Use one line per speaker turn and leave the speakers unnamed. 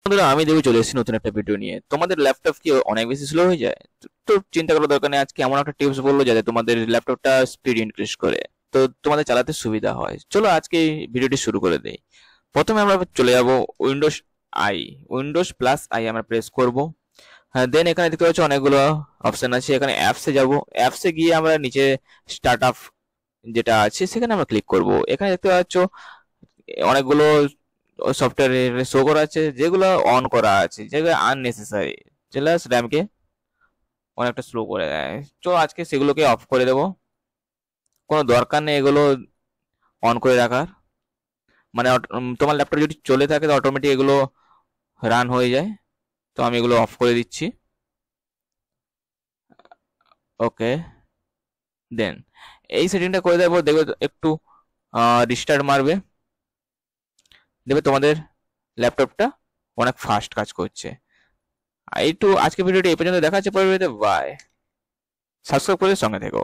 বন্ধুরা, আমি দেখে চলে এসেছি নতুন একটা ভিডিও নিয়ে। তোমাদের ল্যাপটপ কি অনেক বেশি স্লো হয়ে যায়? তো চিন্তা করার দরকার নেই, আজকে এমন একটা টিপস বলবো যাতে তোমাদের ল্যাপটপটা স্পিড ইনক্রিজ করে, তো তোমাদের চালাতে সুবিধা হয়। চলো আজকে এই ভিডিওটি শুরু করে দেই। প্রথমে আমরা চলে যাব Windows I, Windows plus I আমরা প্রেস করব। হ্যাঁ, দেন এখানে দেখতে পাচ্ছ অনেকগুলো অপশন আছে। এখানে অ্যাপসে যাব, অ্যাপসে গিয়ে আমরা নিচে স্টার্ট আপ যেটা আছে সেখানে আমরা ক্লিক করব। এখানে দেখতে পাচ্ছ অনেকগুলো সফটওয়্যার শো করা আছে, যেগুলো অন করা আছে, যেগুলো আননেসেসারি, যেগুলো র্যামকে অনেকটা স্লো করে দেয়। তো আজকে সেগুলোকে অফ করে দেবো, কোনো দরকার নেই এগুলো অন করে রাখার। মানে তোমার ল্যাপটপ যদি চলে থাকে তো অটোমেটিক এগুলো রান হয়ে যায়। তো আমি এগুলো অফ করে দিচ্ছি। ওকে, দেন এই সেটিংটা করে দেওয়ার পর দেখবে একটু রিস্টার্ট মারবে, দেখবে তোমাদের ল্যাপটপটা অনেক ফাস্ট কাজ করছে। আর একটু আজকে ভিডিওটি এই পর্যন্ত দেখা হচ্ছে পরের ভিডিওতে। বাই, সাবস্ক্রাইব করে সঙ্গে থেকো।